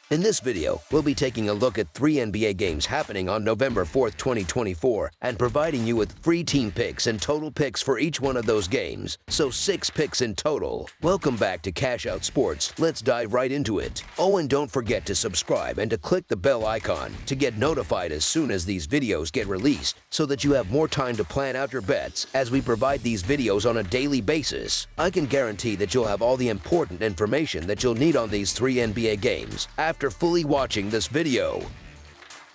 In this video, we'll be taking a look at 3 NBA games happening on November 4th, 2024, and providing you with free team picks and total picks for each one of those games, so 6 picks in total. Welcome back to Cash Out Sports. Let's dive right into it. Oh, and don't forget to subscribe and to click the bell icon to get notified as soon as these videos get released, so that you have more time to plan out your bets as we provide these videos on a daily basis. I can guarantee that you'll have all the important information that you'll need on these 3 NBA games after fully watching this video.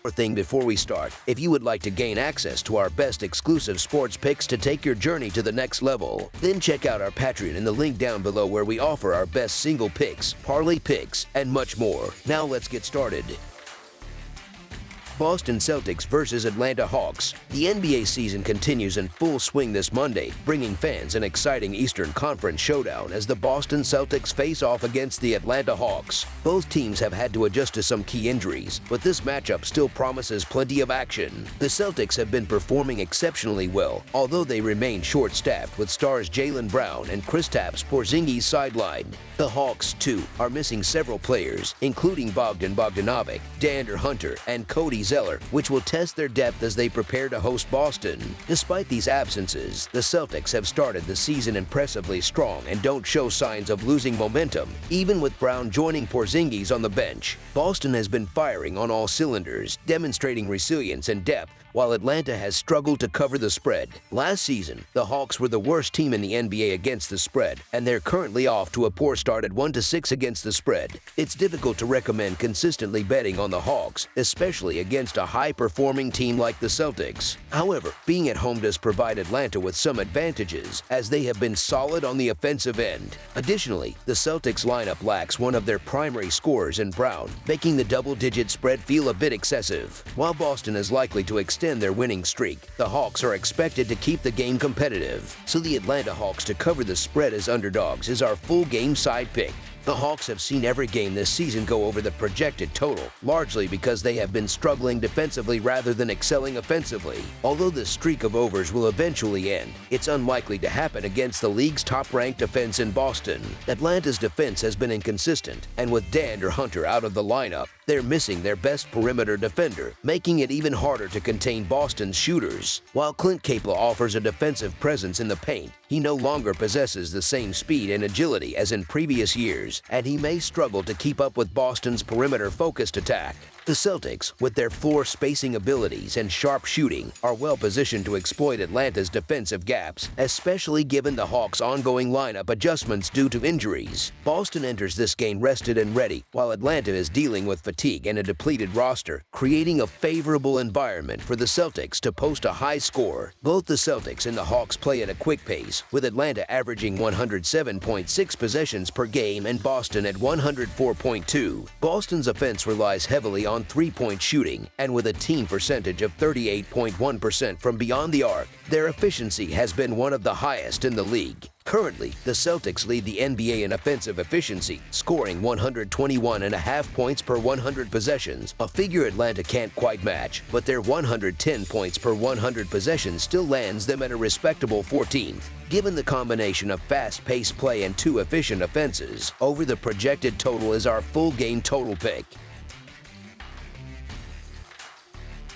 One thing before we start, if you would like to gain access to our best exclusive sports picks to take your journey to the next level, then check out our Patreon in the link down below where we offer our best single picks, parlay picks, and much more. Now let's get started. Boston Celtics versus Atlanta Hawks. The NBA season continues in full swing this Monday, bringing fans an exciting Eastern Conference showdown as the Boston Celtics face off against the Atlanta Hawks. Both teams have had to adjust to some key injuries, but this matchup still promises plenty of action. The Celtics have been performing exceptionally well, although they remain short-staffed with stars Jaylen Brown and Kristaps Porzingis sidelined. The Hawks, too, are missing several players, including Bogdan Bogdanovic, DeAndre Hunter, and Cody Zeller, which will test their depth as they prepare to host Boston. Despite these absences, the Celtics have started the season impressively strong and don't show signs of losing momentum, even with Brown joining Porzingis on the bench. Boston has been firing on all cylinders, demonstrating resilience and depth, while Atlanta has struggled to cover the spread. Last season, the Hawks were the worst team in the NBA against the spread, and they're currently off to a poor start at 1-6 against the spread. It's difficult to recommend consistently betting on the Hawks, especially against a high-performing team like the Celtics. However, being at home does provide Atlanta with some advantages, as they have been solid on the offensive end. Additionally, the Celtics lineup lacks one of their primary scorers in Brown, making the double-digit spread feel a bit excessive. While Boston is likely to extend their winning streak, the Hawks are expected to keep the game competitive, so the Atlanta Hawks to cover the spread as underdogs is our full game side pick. The Hawks have seen every game this season go over the projected total, largely because they have been struggling defensively rather than excelling offensively. Although the streak of overs will eventually end, it's unlikely to happen against the league's top-ranked defense in Boston. Atlanta's defense has been inconsistent, and with DeAndre Hunter out of the lineup, they're missing their best perimeter defender, making it even harder to contain Boston's shooters. While Clint Capela offers a defensive presence in the paint, he no longer possesses the same speed and agility as in previous years, and he may struggle to keep up with Boston's perimeter-focused attack. The Celtics, with their floor spacing abilities and sharp shooting, are well positioned to exploit Atlanta's defensive gaps, especially given the Hawks' ongoing lineup adjustments due to injuries. Boston enters this game rested and ready, while Atlanta is dealing with fatigue and a depleted roster, creating a favorable environment for the Celtics to post a high score. Both the Celtics and the Hawks play at a quick pace, with Atlanta averaging 107.6 possessions per game and Boston at 104.2. Boston's offense relies heavily on three-point shooting, and with a team percentage of 38.1% from beyond the arc, their efficiency has been one of the highest in the league. Currently, the Celtics lead the NBA in offensive efficiency, scoring 121.5 points per 100 possessions, a figure Atlanta can't quite match, but their 110 points per 100 possessions still lands them at a respectable 14th. Given the combination of fast-paced play and 2 efficient offenses, over the projected total is our full game total pick.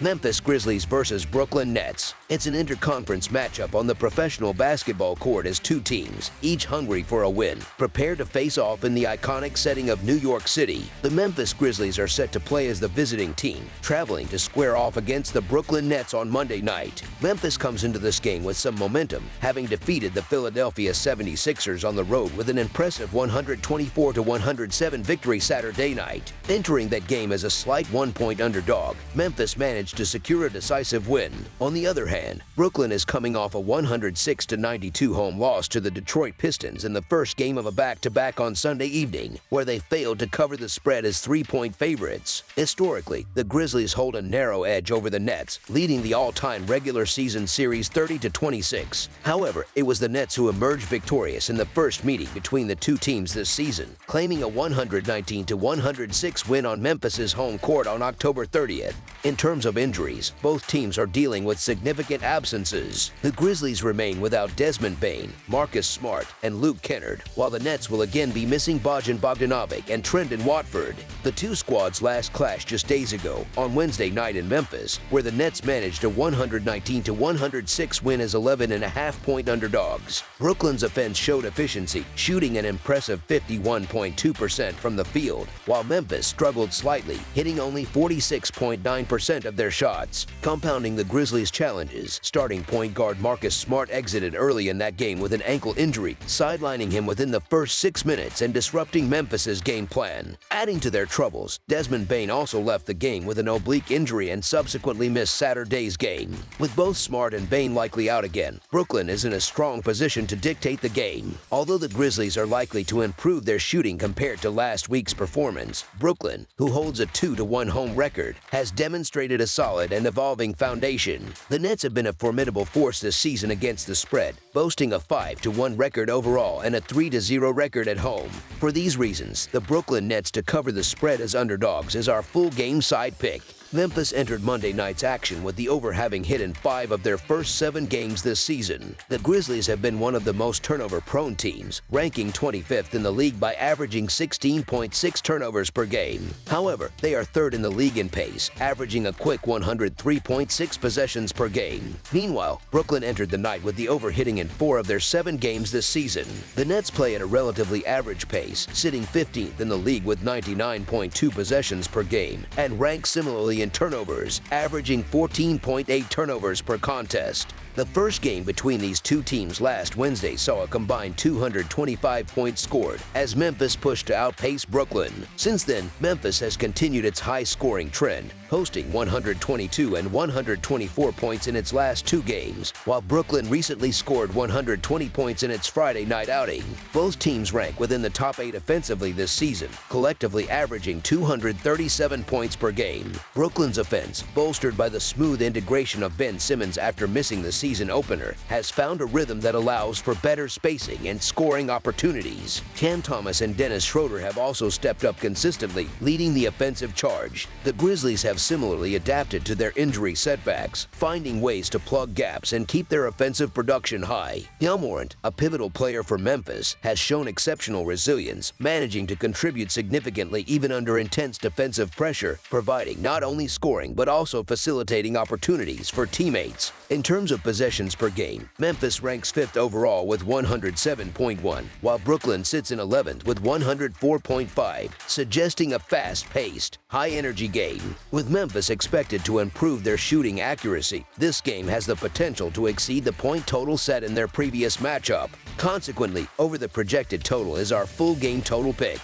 Memphis Grizzlies versus Brooklyn Nets. It's an interconference matchup on the professional basketball court as 2 teams, each hungry for a win, prepare to face off in the iconic setting of New York City. The Memphis Grizzlies are set to play as the visiting team, traveling to square off against the Brooklyn Nets on Monday night. Memphis comes into this game with some momentum, having defeated the Philadelphia 76ers on the road with an impressive 124-107 victory Saturday night. Entering that game as a slight 1-point underdog, Memphis managed to secure a decisive win. On the other hand, Brooklyn is coming off a 106-92 home loss to the Detroit Pistons in the first game of a back-to-back on Sunday evening, where they failed to cover the spread as 3-point favorites. Historically, the Grizzlies hold a narrow edge over the Nets, leading the all-time regular season series 30-26. However, it was the Nets who emerged victorious in the first meeting between the 2 teams this season, claiming a 119-106 win on Memphis's home court on October 30th. In terms of of injuries, both teams are dealing with significant absences. The Grizzlies remain without Desmond Bane, Marcus Smart, and Luke Kennard, while the Nets will again be missing Bojan Bogdanovic and Trendon Watford. The two squads last clashed just days ago on Wednesday night in Memphis, where the Nets managed a 119-106 win as 11.5-point underdogs. Brooklyn's offense showed efficiency, shooting an impressive 51.2% from the field, while Memphis struggled slightly, hitting only 46.9% of their shots. Compounding the Grizzlies' challenges, starting point guard Marcus Smart exited early in that game with an ankle injury, sidelining him within the first 6 minutes and disrupting Memphis's game plan. Adding to their troubles, Desmond Bane also left the game with an oblique injury and subsequently missed Saturday's game. With both Smart and Bane likely out again, Brooklyn is in a strong position to dictate the game. Although the Grizzlies are likely to improve their shooting compared to last week's performance, Brooklyn, who holds a 2-1 home record, has demonstrated a solid and evolving foundation. The Nets have been a formidable force this season against the spread, boasting a 5-1 record overall and a 3-0 record at home. For these reasons, the Brooklyn Nets to cover the spread as underdogs is our full game side pick. Memphis entered Monday night's action with the over having hit in 5 of their first 7 games this season. The Grizzlies have been one of the most turnover-prone teams, ranking 25th in the league by averaging 16.6 turnovers per game. However, they are 3rd in the league in pace, averaging a quick 103.6 possessions per game. Meanwhile, Brooklyn entered the night with the over hitting in 4 of their 7 games this season. The Nets play at a relatively average pace, sitting 15th in the league with 99.2 possessions per game, and rank similarly in turnovers, averaging 14.8 turnovers per contest. The first game between these two teams last Wednesday saw a combined 225 points scored as Memphis pushed to outpace Brooklyn. Since then, Memphis has continued its high-scoring trend, posting 122 and 124 points in its last 2 games, while Brooklyn recently scored 120 points in its Friday night outing. Both teams rank within the top 8 offensively this season, collectively averaging 237 points per game. Brooklyn's offense, bolstered by the smooth integration of Ben Simmons after missing the season opener, has found a rhythm that allows for better spacing and scoring opportunities. Cam Thomas and Dennis Schroeder have also stepped up consistently, leading the offensive charge. The Grizzlies have similarly adapted to their injury setbacks, finding ways to plug gaps and keep their offensive production high. Morant, a pivotal player for Memphis, has shown exceptional resilience, managing to contribute significantly even under intense defensive pressure, providing not only scoring but also facilitating opportunities for teammates. In terms of possessions per game, Memphis ranks 5th overall with 107.1, while Brooklyn sits in 11th with 104.5, suggesting a fast-paced, high-energy game. With Memphis expected to improve their shooting accuracy, this game has the potential to exceed the point total set in their previous matchup. Consequently, over the projected total is our full game total pick.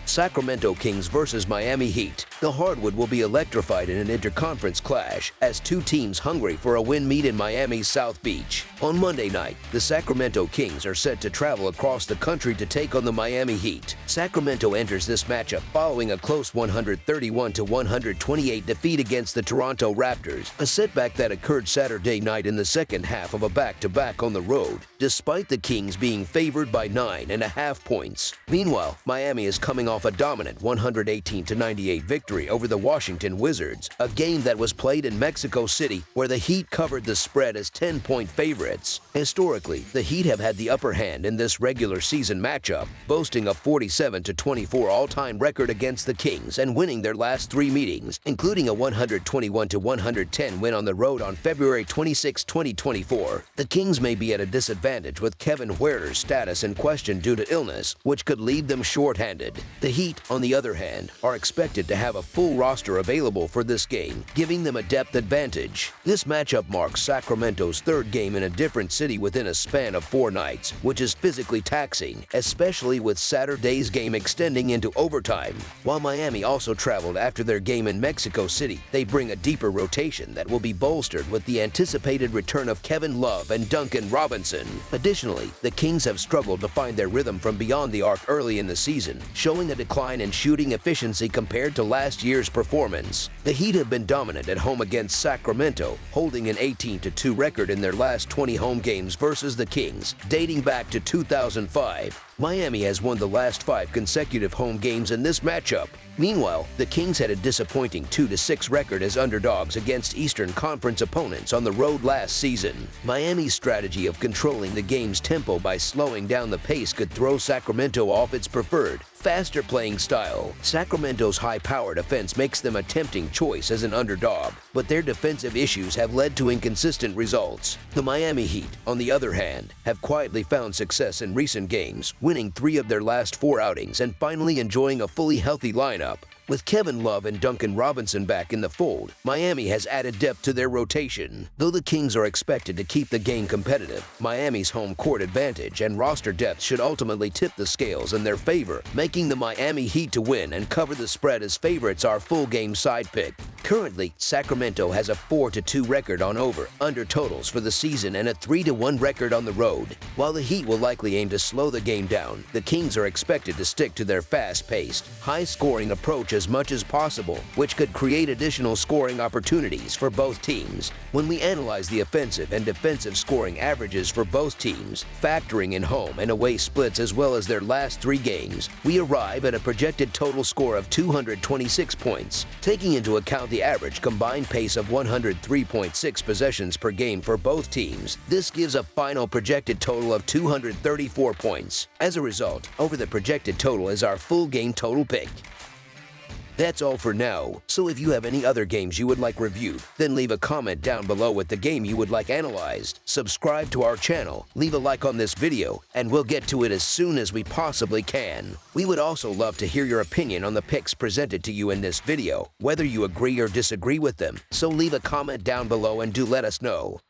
Sacramento Kings versus Miami Heat. The hardwood will be electrified in an interconference clash as two teams hungry for a win meet in Miami's South Beach. On Monday night, the Sacramento Kings are set to travel across the country to take on the Miami Heat. Sacramento enters this matchup following a close 131-128 defeat against the Toronto Raptors, a setback that occurred Saturday night in the second half of a back-to-back on the road, despite the Kings being favored by 9.5 points. Meanwhile, Miami is coming off a dominant 118-98 victory over the Washington Wizards, a game that was played in Mexico City where the Heat covered the spread as 10-point favorites. Historically, the Heat have had the upper hand in this regular season matchup, boasting a 47-24 all-time record against the Kings and winning their last 3 meetings, including a 121-110 win on the road on February 26, 2024. The Kings may be at a disadvantage with Kevin Huerter's status in question due to illness, which could leave them short-handed. The Heat, on the other hand, are expected to have a full roster available for this game, giving them a depth advantage. This matchup marks Sacramento's 3rd game in a different city within a span of 4 nights, which is physically taxing, especially with Saturday's game extending into overtime. While Miami also traveled after their game in Mexico City, they bring a deeper rotation that will be bolstered with the anticipated return of Kevin Love and Duncan Robinson. Additionally, the Kings have struggled to find their rhythm from beyond the arc early in the season, showing a decline in shooting efficiency compared to last year's performance. The Heat have been dominant at home against Sacramento, holding an 18-2 record in their last 20 home games versus the Kings, dating back to 2005. Miami has won the last 5 consecutive home games in this matchup. Meanwhile, the Kings had a disappointing 2-6 record as underdogs against Eastern Conference opponents on the road last season. Miami's strategy of controlling the game's tempo by slowing down the pace could throw Sacramento off its preferred, faster playing style. Sacramento's high-powered offense makes them a tempting choice as an underdog, but their defensive issues have led to inconsistent results. The Miami Heat, on the other hand, have quietly found success in recent games, winning 3 of their last 4 outings and finally enjoying a fully healthy lineup. With Kevin Love and Duncan Robinson back in the fold, Miami has added depth to their rotation. Though the Kings are expected to keep the game competitive, Miami's home court advantage and roster depth should ultimately tip the scales in their favor, making the Miami Heat to win and cover the spread as favorites our full-game side pick. Currently, Sacramento has a 4-2 record on over/under totals for the season and a 3-1 record on the road. While the Heat will likely aim to slow the game down, the Kings are expected to stick to their fast-paced, high-scoring approach as much as possible, which could create additional scoring opportunities for both teams. When we analyze the offensive and defensive scoring averages for both teams, factoring in home and away splits as well as their last 3 games, we arrive at a projected total score of 226 points. Taking into account the average combined pace of 103.6 possessions per game for both teams, this gives a final projected total of 234 points. As a result, over the projected total is our full game total pick. That's all for now, so if you have any other games you would like reviewed, then leave a comment down below with the game you would like analyzed. Subscribe to our channel, leave a like on this video, and we'll get to it as soon as we possibly can. We would also love to hear your opinion on the picks presented to you in this video, whether you agree or disagree with them, so leave a comment down below and do let us know.